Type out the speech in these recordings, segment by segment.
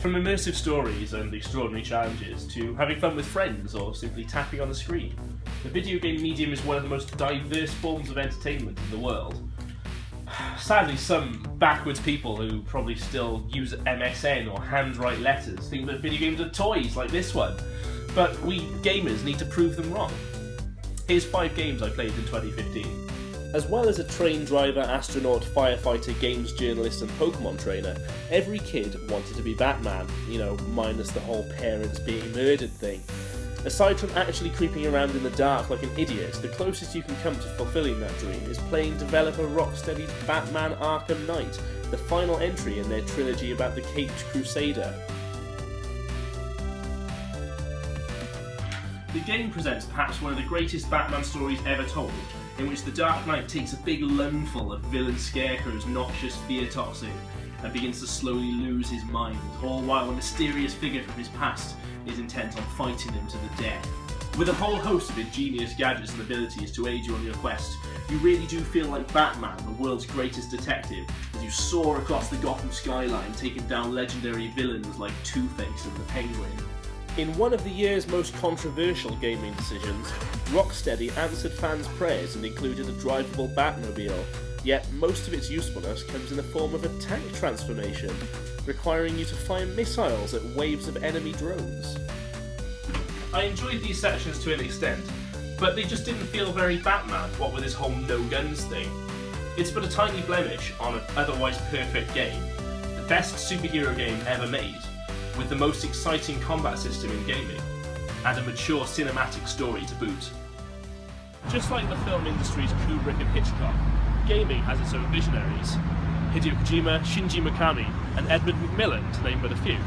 From immersive stories and extraordinary challenges to having fun with friends or simply tapping on the screen, the video game medium is one of the most diverse forms of entertainment in the world. Sadly, some backwards people who probably still use MSN or handwrite letters think that video games are toys like this one, but we gamers need to prove them wrong. Here's 5 games I played in 2015. As well as a train driver, astronaut, firefighter, games journalist and Pokemon trainer, every kid wanted to be Batman, minus the whole parents being murdered thing. Aside from actually creeping around in the dark like an idiot, the closest you can come to fulfilling that dream is playing developer Rocksteady's Batman Arkham Knight, the final entry in their trilogy about the Caped Crusader. The game presents perhaps one of the greatest Batman stories ever told, in which the Dark Knight takes a big lungful of villain Scarecrow's noxious fear toxin and begins to slowly lose his mind, all while a mysterious figure from his past is intent on fighting him to the death. With a whole host of ingenious gadgets and abilities to aid you on your quest, you really do feel like Batman, the world's greatest detective, as you soar across the Gotham skyline, taking down legendary villains like Two-Face and the Penguin. In one of the year's most controversial gaming decisions, Rocksteady answered fans' prayers and included a drivable Batmobile, yet most of its usefulness comes in the form of a tank transformation, requiring you to fire missiles at waves of enemy drones. I enjoyed these sections to an extent, but they just didn't feel very Batman, what with this whole no-guns thing. It's but a tiny blemish on an otherwise perfect game, the best superhero game ever made, with the most exciting combat system in gaming, and a mature cinematic story to boot. Just like the film industry's Kubrick and Hitchcock, gaming has its own visionaries: Hideo Kojima, Shinji Mikami, and Edmund McMillen, to name but a few.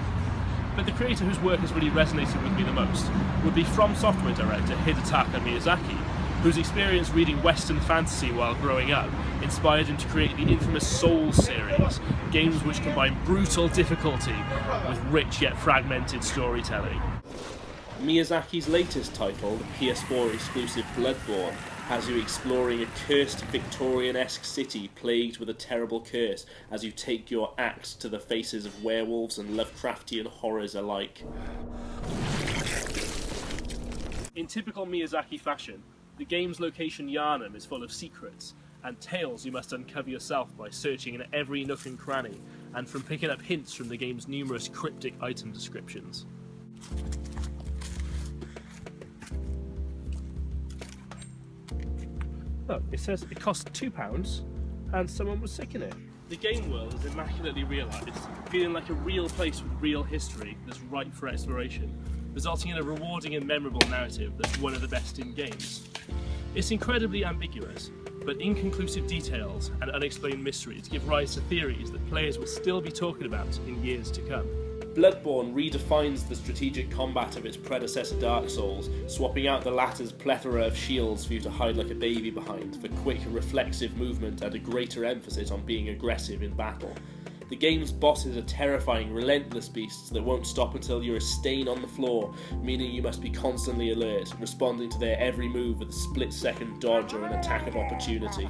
But the creator whose work has really resonated with me the most would be From Software director Hidetaka Miyazaki, whose experience reading Western fantasy while growing up inspired him to create the infamous Souls series, games which combine brutal difficulty with rich yet fragmented storytelling. Miyazaki's latest title, the PS4 exclusive Bloodborne, has you exploring a cursed Victorian-esque city plagued with a terrible curse as you take your axe to the faces of werewolves and Lovecraftian horrors alike. In typical Miyazaki fashion, the game's location Yharnam is full of secrets and tales you must uncover yourself by searching in every nook and cranny, and from picking up hints from the game's numerous cryptic item descriptions. Oh, it says it cost £2 and someone was sick in it. The game world is immaculately realised, feeling like a real place with real history that's ripe for exploration, resulting in a rewarding and memorable narrative that's one of the best in games. It's incredibly ambiguous, but inconclusive details and unexplained mysteries give rise to theories that players will still be talking about in years to come. Bloodborne redefines the strategic combat of its predecessor Dark Souls, swapping out the latter's plethora of shields for you to hide like a baby behind, for quick, reflexive movement and a greater emphasis on being aggressive in battle. The game's bosses are terrifying, relentless beasts that won't stop until you're a stain on the floor, meaning you must be constantly alert, responding to their every move with a split-second dodge or an attack of opportunity.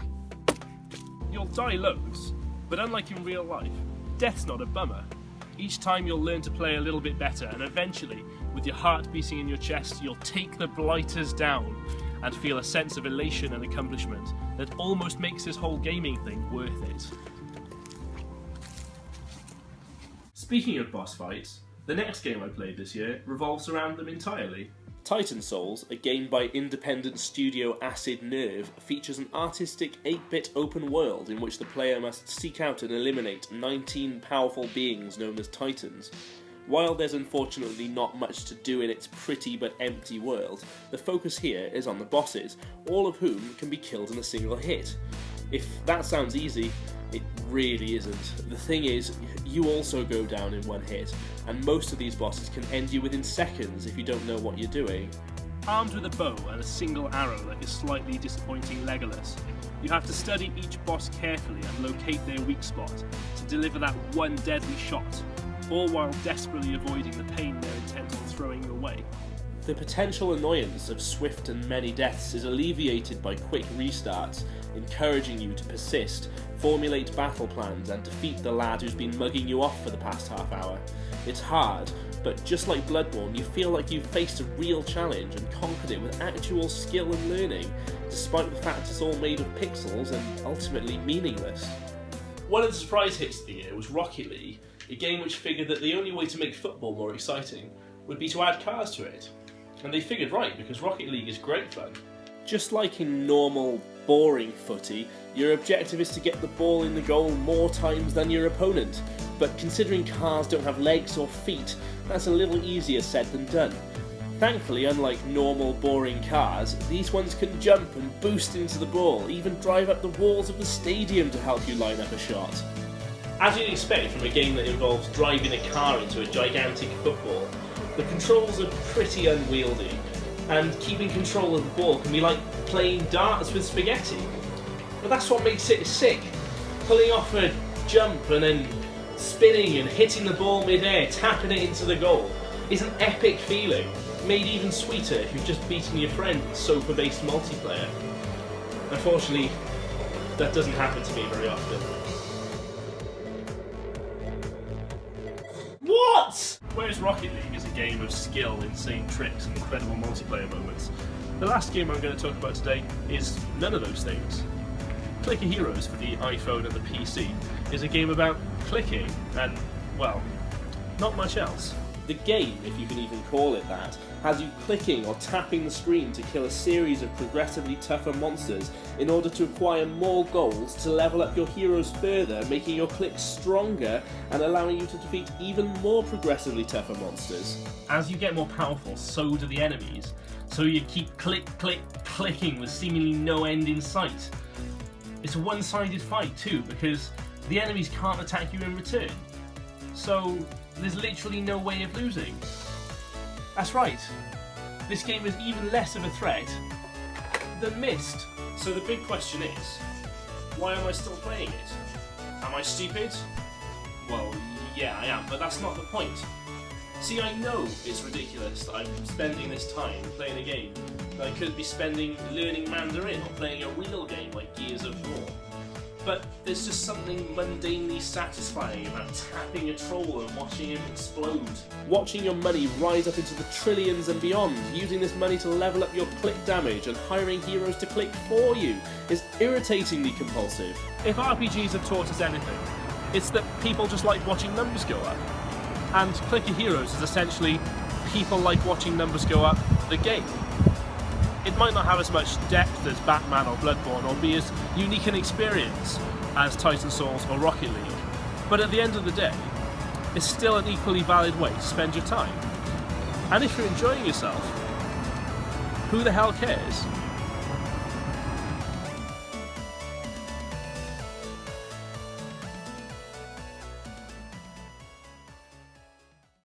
You'll die loads, but unlike in real life, death's not a bummer. Each time you'll learn to play a little bit better, and eventually, with your heart beating in your chest, you'll take the blighters down and feel a sense of elation and accomplishment that almost makes this whole gaming thing worth it. Speaking of boss fights, the next game I played this year revolves around them entirely. Titan Souls, a game by independent studio Acid Nerve, features an artistic 8-bit open world in which the player must seek out and eliminate 19 powerful beings known as Titans. While there's unfortunately not much to do in its pretty but empty world, the focus here is on the bosses, all of whom can be killed in a single hit. If that sounds easy, it really isn't. The thing is, you also go down in one hit, and most of these bosses can end you within seconds if you don't know what you're doing. Armed with a bow and a single arrow like a slightly disappointing Legolas, you have to study each boss carefully and locate their weak spot to deliver that one deadly shot, all while desperately avoiding the pain they're intent on throwing your way. The potential annoyance of swift and many deaths is alleviated by quick restarts, encouraging you to persist, formulate battle plans and defeat the lad who's been mugging you off for the past half hour. It's hard, but just like Bloodborne, you feel like you've faced a real challenge and conquered it with actual skill and learning, despite the fact it's all made of pixels and ultimately meaningless. One of the surprise hits of the year was Rocket League, a game which figured that the only way to make football more exciting would be to add cars to it. And they figured right, because Rocket League is great fun. Just like in normal, boring footy, your objective is to get the ball in the goal more times than your opponent. But considering cars don't have legs or feet, that's a little easier said than done. Thankfully, unlike normal, boring cars, these ones can jump and boost into the ball, even drive up the walls of the stadium to help you line up a shot. As you'd expect from a game that involves driving a car into a gigantic football, the controls are pretty unwieldy, and keeping control of the ball can be like playing darts with spaghetti. But that's what makes it sick. Pulling off a jump and then spinning and hitting the ball mid-air, tapping it into the goal, is an epic feeling, made even sweeter if you've just beaten your friend in sofa-based multiplayer. Unfortunately, that doesn't happen to me very often. What? Whereas Rocket League is a game of skill, insane tricks, and incredible multiplayer moments, the last game I'm going to talk about today is none of those things. Clicker Heroes for the iPhone and the PC is a game about clicking and, well, not much else. The game, if you can even call it that, has you clicking or tapping the screen to kill a series of progressively tougher monsters in order to acquire more golds to level up your heroes further, making your clicks stronger and allowing you to defeat even more progressively tougher monsters. As you get more powerful, so do the enemies, so you keep clicking with seemingly no end in sight. It's a one-sided fight too, because the enemies can't attack you in return. So there's literally no way of losing. That's right, this game is even less of a threat than Myst. So the big question is, why am I still playing it? Am I stupid? Well, yeah, I am, but that's not the point. See, I know it's ridiculous that I'm spending this time playing a game that I could be spending learning Mandarin or playing a real game like Gears of War. But there's just something mundanely satisfying about tapping a troll and watching him explode. Watching your money rise up into the trillions and beyond, using this money to level up your click damage and hiring heroes to click for you is irritatingly compulsive. If RPGs have taught us anything, it's that people just like watching numbers go up. And Clicker Heroes is essentially people like watching numbers go up, the game. It might not have as much depth as Batman or Bloodborne, or be as unique an experience as Titan Souls or Rocket League, but at the end of the day, it's still an equally valid way to spend your time. And if you're enjoying yourself, who the hell cares?